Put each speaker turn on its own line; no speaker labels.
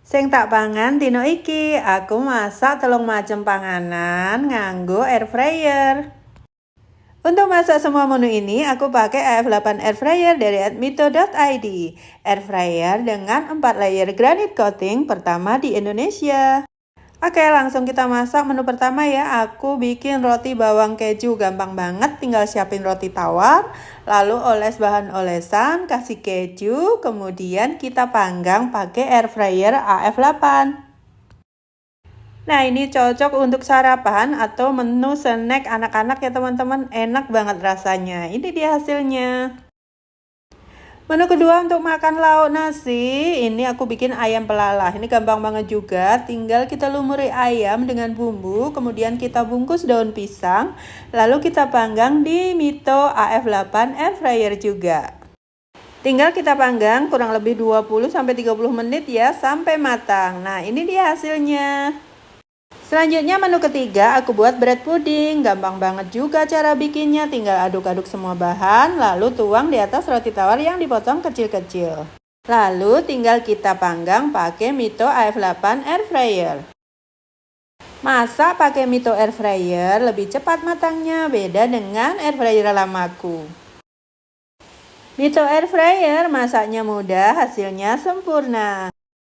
Sing tak pangan dino iki, aku masak telung macem panganan nganggo air fryer. Untuk masak semua menu ini, aku pakai AF8 air fryer dari admito.id. Air fryer dengan 4 layer granite coating pertama di Indonesia. Oke, langsung kita masak menu pertama ya. Aku bikin roti bawang keju, gampang banget, tinggal siapin roti tawar, lalu oles bahan olesan, kasih keju, kemudian kita panggang pakai air fryer AF8. Nah, ini cocok untuk sarapan atau menu snack anak-anak ya teman-teman, enak banget rasanya. Ini dia hasilnya. Menu kedua untuk makan lauk nasi, ini aku bikin ayam pelalah. Ini gampang banget juga, tinggal kita lumuri ayam dengan bumbu, kemudian kita bungkus daun pisang, lalu kita panggang di Mito AF8 air fryer juga. Tinggal kita panggang kurang lebih 20-30 menit ya, sampai matang. Nah, ini dia hasilnya. Selanjutnya menu ketiga, aku buat bread pudding. Gampang banget juga cara bikinnya, tinggal aduk-aduk semua bahan, lalu tuang di atas roti tawar yang dipotong kecil-kecil. Lalu tinggal kita panggang pakai Mito AF8 air fryer. Masak pakai Mito air fryer lebih cepat matangnya, beda dengan air fryer lamaku. Mito air fryer masaknya mudah, hasilnya sempurna.